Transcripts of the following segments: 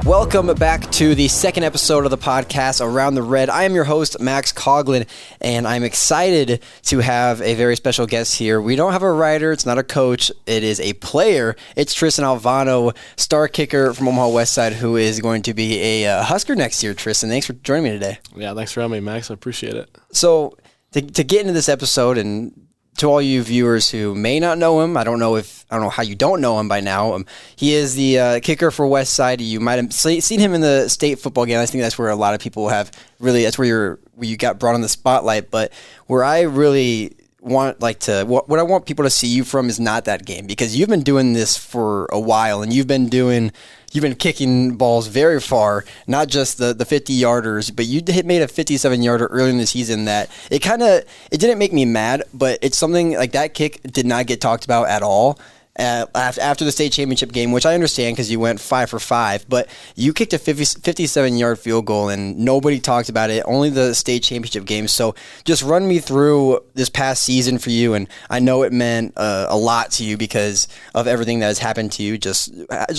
Welcome back to the second episode of the podcast, Around the Red. I am your host, Max Coughlin, and I'm excited to have a very special guest here. We don't have a writer. It's not a coach. It is a player. It's Tristan Alvano, star kicker from Omaha Westside, who is going to be a Husker next year. Tristan, thanks for joining me today. Yeah, thanks for having me, Max. I appreciate it. So to get into this episode, and to all you viewers who may not know him, I don't know how you don't know him by now. He is the kicker for Westside. You might have seen him in the state football game. I think that's where a lot of people have really. That's where you got brought on the spotlight. But where I really want what I want people to see you from is not that game, because you've been doing this for a while, and you've been kicking balls very far, not just the 50-yarders, but you made a 57-yarder early in the season that it didn't make me mad, but it's something like that kick did not get talked about at all. After the state championship game, which I understand because you went 5 for 5, but you kicked a 57-yard field goal and nobody talked about it, only the state championship game. So just run me through this past season for you, and I know it meant a lot to you because of everything that has happened to you. Just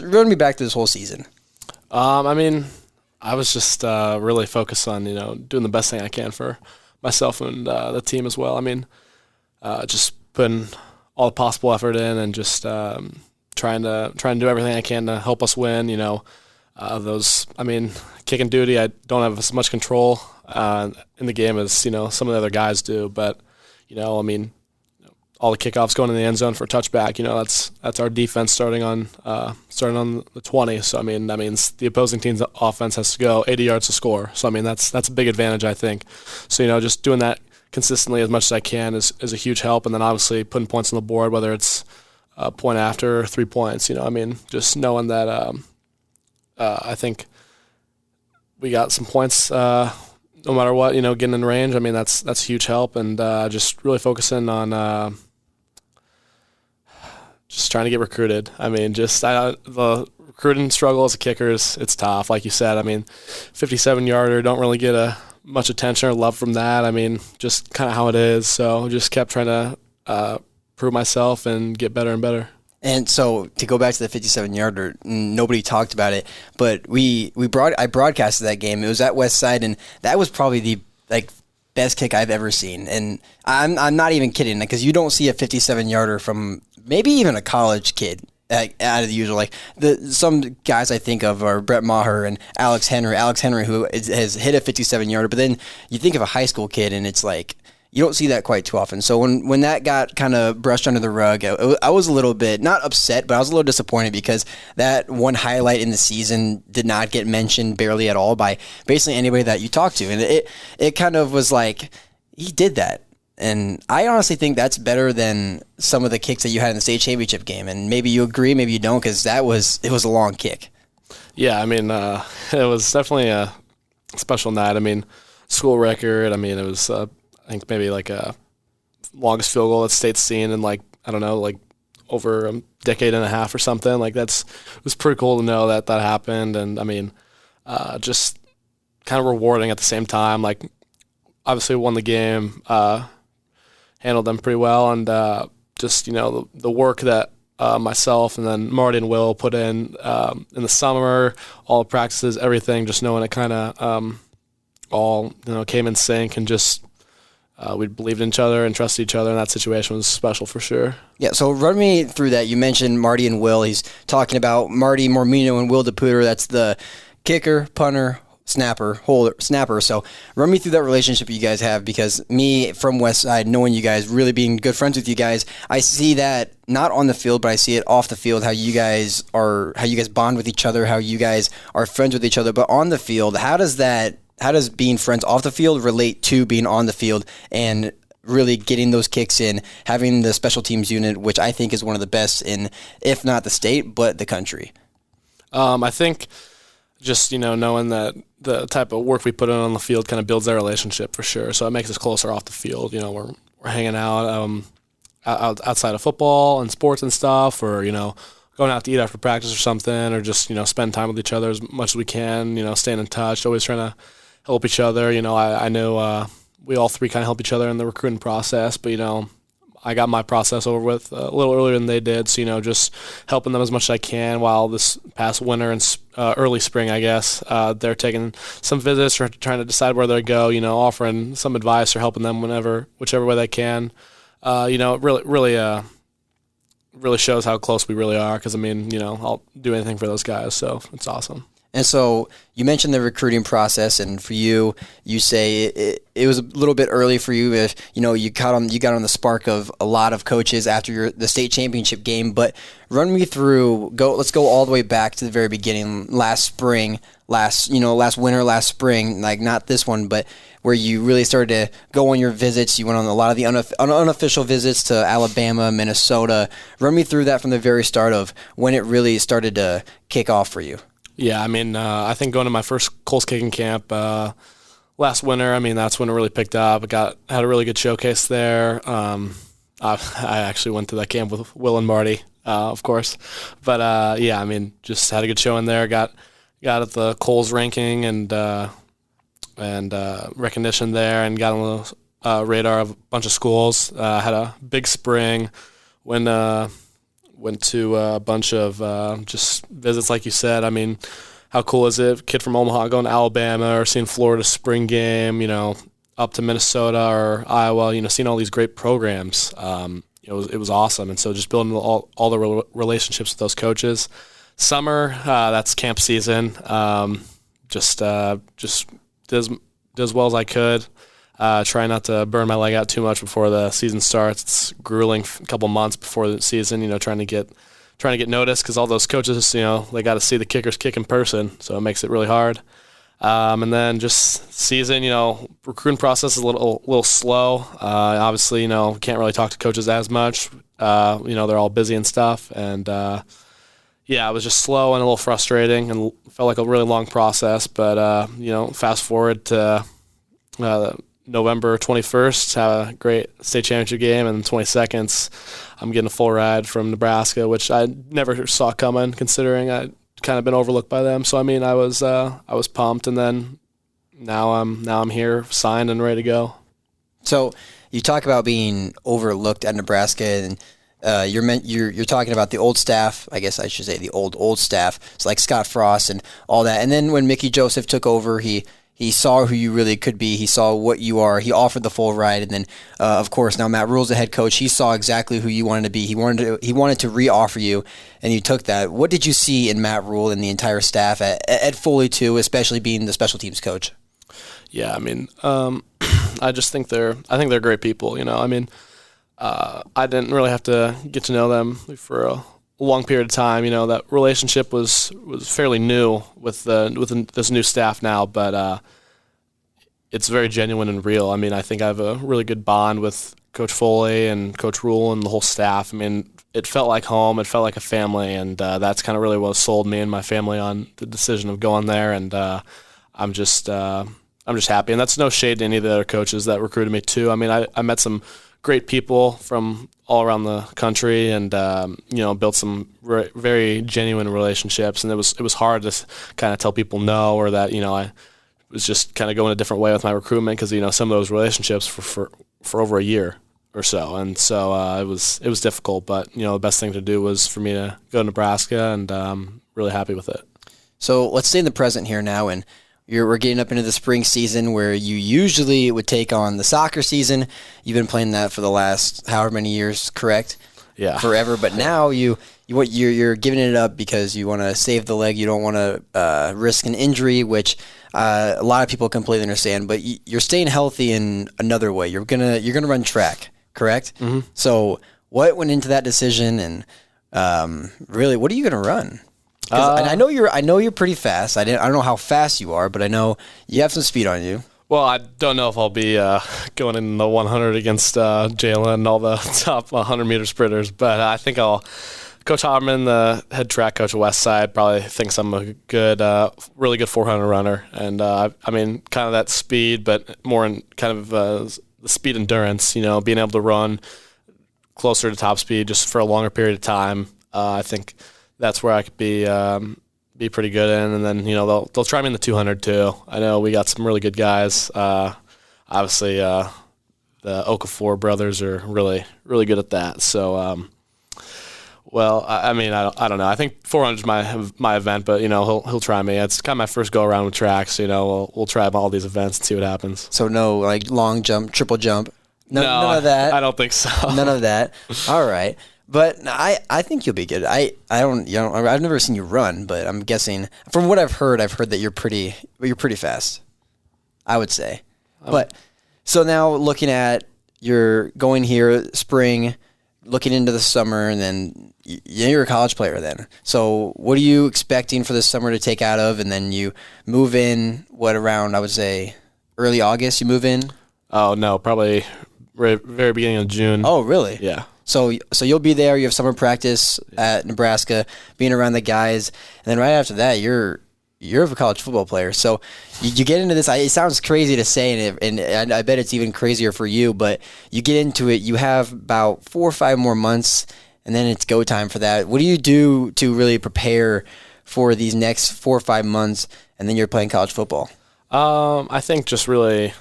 run me back to this whole season. I was just really focused on doing the best thing I can for myself and the team as well. Just putting all the possible effort in and just trying to do everything I can to help us win. Kicking duty, I don't have as much control in the game as some of the other guys do. But all the kickoffs going in the end zone for a touchback. That's our defense starting on the 20. So that means the opposing team's offense has to go 80 yards to score. So that's a big advantage, I think. So just doing that consistently as much as I can is a huge help, and then obviously putting points on the board, whether it's a point after or 3 points. Just knowing that I think we got some points no matter what. Getting in range. That's a huge help, and just really focusing on just trying to get recruited. The recruiting struggle as a kicker it's tough, like you said. 57-yarder don't really get much attention or love from that. Just kind of how it is. So just kept trying to prove myself and get better and better. And so to go back to the 57-yarder, nobody talked about it, but I broadcasted that game. It was at Westside, and that was probably the best kick I've ever seen. And I'm not even kidding, because you don't see a 57-yarder from maybe even a college kid out of the usual. Some guys I think of are Brett Maher and Alex Henry. Alex Henry, who has hit a 57-yarder, but then you think of a high school kid, and it's you don't see that quite too often. So when that got kind of brushed under the rug, I was a little bit, not upset, but I was a little disappointed, because that one highlight in the season did not get mentioned barely at all by basically anybody that you talked to. And it kind of was he did that. And I honestly think that's better than some of the kicks that you had in the state championship game. And maybe you agree, maybe you don't, because it was a long kick. Yeah, it was definitely a special night. School record. It was I think maybe a longest field goal that state's seen in over a decade and a half or something. It was pretty cool to know that happened, and just kind of rewarding at the same time. Obviously won the game. Handled them pretty well, and just the work that myself and then Marty and Will put in the summer, all the practices, everything, just knowing it kind of all came in sync, and just we believed in each other and trusted each other, and that situation was special for sure. Yeah, so run me through that. You mentioned Marty and Will. He's talking about Marty Mormino and Will DePuter. That's the kicker, punter, snapper. So run me through that relationship you guys have, because me from Westside, knowing you guys, really being good friends with you guys, I see that not on the field, but I see it off the field, how you guys bond with each other, how you guys are friends with each other. But on the field, how does being friends off the field relate to being on the field and really getting those kicks in, having the special teams unit, which I think is one of the best in, if not the state, but the country? I think just knowing that the type of work we put in on the field kind of builds that relationship for sure. So it makes us closer off the field. We're hanging out outside of football and sports and stuff, or going out to eat after practice or something, or just spend time with each other as much as we can. Staying in touch, always trying to help each other. I know we all three kind of help each other in the recruiting process, but I got my process over with a little earlier than they did. So, just helping them as much as I can while this past winter and early spring, I guess, they're taking some visits or trying to decide where they go, offering some advice or helping them whichever way they can. It really shows how close we really are because, I'll do anything for those guys. So it's awesome. And so you mentioned the recruiting process, and for you, you say it was a little bit early for you. If you got on the spark of a lot of coaches after the state championship game. But run me through. Let's go all the way back to the very beginning. Last winter, last spring. Like not this one, but where you really started to go on your visits. You went on a lot of the unofficial visits to Alabama, Minnesota. Run me through that from the very start of when it really started to kick off for you. Yeah, I think going to my first Coles kicking camp last winter, that's when it really picked up. I had a really good showcase there. I actually went to that camp with Will and Marty, of course. But just had a good show in there. Got at the Coles ranking and recognition there, and got on the radar of a bunch of schools. Had a big spring when. Went to a bunch of just visits, like you said. How cool is it? Kid from Omaha going to Alabama or seeing Florida spring game, up to Minnesota or Iowa, seeing all these great programs. It was awesome. And so just building all the relationships with those coaches. Summer, that's camp season. Just did as well as I could. Try not to burn my leg out too much before the season starts. It's grueling a couple months before the season, trying to get noticed because all those coaches, they got to see the kickers kick in person, so it makes it really hard. And then just season, recruiting process is a little slow. Obviously, can't really talk to coaches as much. They're all busy and stuff, and it was just slow and a little frustrating, and felt like a really long process. But fast forward to November 21st, have a great state championship game, and 22nd, I'm getting a full ride from Nebraska, which I never saw coming, considering I'd kind of been overlooked by them. So I was pumped, and then now I'm here, signed and ready to go. So you talk about being overlooked at Nebraska, and you're talking about the old staff. I guess I should say the old staff. It's like Scott Frost and all that. And then when Mickey Joseph took over, he saw who you really could be. He saw what you are. He offered the full ride, and then, of course, now Matt Rule's the head coach. He saw exactly who you wanted to be. He wanted to re-offer you, and you took that. What did you see in Matt Rule and the entire staff at Foley too, especially being the special teams coach? Yeah, I just think they're great people. I didn't really have to get to know them for a long period of time. That relationship was fairly new with this new staff now, but it's very genuine and real. I think I have a really good bond with Coach Foley and Coach Rule and the whole staff. It felt like home. It felt like a family, and that's kind of really what sold me and my family on the decision of going there. And I'm just happy. And that's no shade to any of the other coaches that recruited me too. I met some great people from all around the country, and built some very genuine relationships. And it was hard to kind of tell people no, or that I was just kind of going a different way with my recruitment because some of those relationships for over a year or so, and so it was difficult. But the best thing to do was for me to go to Nebraska, and really happy with it. So let's stay in the present here now, and we're getting up into the spring season where you usually would take on the soccer season. You've been playing that for the last however many years, correct? Yeah, forever. But now you're giving it up because you want to save the leg. You don't want to risk an injury, which a lot of people completely understand. But you're staying healthy in another way. You're gonna run track, correct? Mm-hmm. So what went into that decision, and really, what are you gonna run? And I know you're pretty fast. I don't know how fast you are, but I know you have some speed on you. Well, I don't know if I'll be going in the 100 against Jalen and all the top 100-meter sprinters, but I think Coach Hobman, the head track coach at Westside, probably thinks I'm a good, really good 400 runner, and kind of that speed, but more in kind of the speed endurance. Being able to run closer to top speed just for a longer period of time. I think that's where I could be pretty good in, and then they'll try me in the 200 too. I know we got some really good guys. Obviously, the Okafor brothers are really, really good at that. So, well, I mean, I don't know. I think 400 is my event, but he'll try me. It's kind of my first go around with tracks. We'll try all these events and see what happens. So no like long jump, triple jump. No, none of that. I don't think so. None of that. All right. But I think you'll be good. I've never seen you run, but I'm guessing from what I've heard that you're pretty fast, I would say. But so now looking at you're going here spring, looking into the summer, and then you're a college player then. So what are you expecting for this summer to take out of? And then you move in around, I would say, early August you move in? Oh, no, probably very beginning of June. Oh, really? Yeah. So you'll be there. You have summer practice at Nebraska, being around the guys, and then right after that, you're a college football player. So you get into this. It sounds crazy to say, and I bet it's even crazier for you. But you get into it. You have about 4 or 5 more months, and then it's go time for that. What do you do to really prepare for these next 4 or 5 months, and then you're playing college football? I think just really.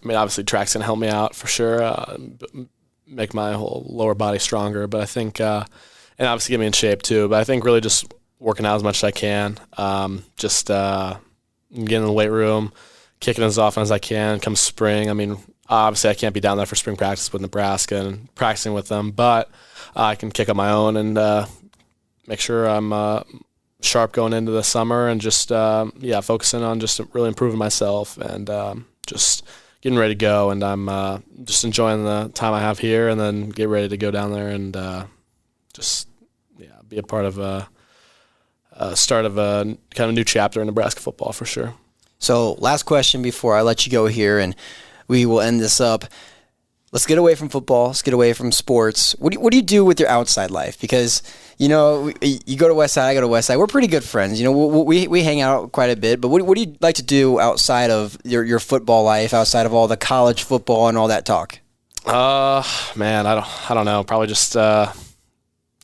Obviously, track's gonna help me out for sure. Make my whole lower body stronger, but I think, and obviously get me in shape too. But I think really just working out as much as I can, just getting in the weight room, kicking as often as I can. Come spring, obviously I can't be down there for spring practice with Nebraska and practicing with them, but I can kick on my own and make sure I'm sharp going into the summer and just focusing on just really improving myself and just getting ready to go, and I'm just enjoying the time I have here, and then get ready to go down there and be a part of a start of a kind of new chapter in Nebraska football for sure. So last question before I let you go here, and we will end this up. Let's get away from football. Let's get away from sports. What do you do with your outside life? Because, you go to Westside, I go to Westside. We're pretty good friends. We hang out quite a bit. But what do you like to do outside of your football life, outside of all the college football and all that talk? Man, I don't know. Probably just kind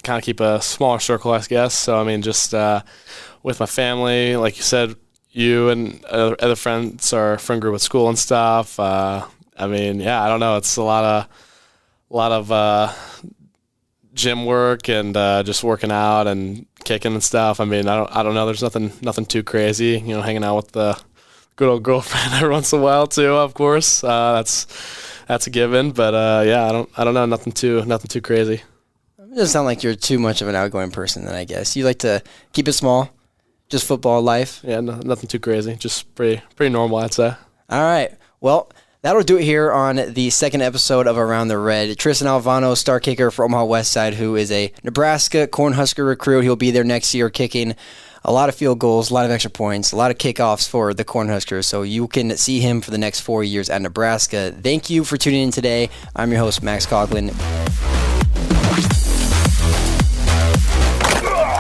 of keep a smaller circle, I guess. So, just with my family, like you said, you and other friends, our friend group at school and stuff. I don't know. It's a lot of gym work and just working out and kicking and stuff. I don't know. There's nothing too crazy. Hanging out with the good old girlfriend every once in a while too. Of course, that's a given. But I don't know. Nothing too crazy. It doesn't sound like you're too much of an outgoing person. Then I guess you like to keep it small, just football life. Yeah, nothing too crazy. Just pretty normal, I'd say. All right. Well, that'll do it here on the second episode of Around the Red. Tristan Alvano, star kicker for Omaha Westside, who is a Nebraska Cornhusker recruit. He'll be there next year kicking a lot of field goals, a lot of extra points, a lot of kickoffs for the Cornhuskers. So you can see him for the next 4 years at Nebraska. Thank you for tuning in today. I'm your host, Max Coughlin.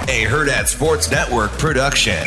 A Hurrdat Sports Network production.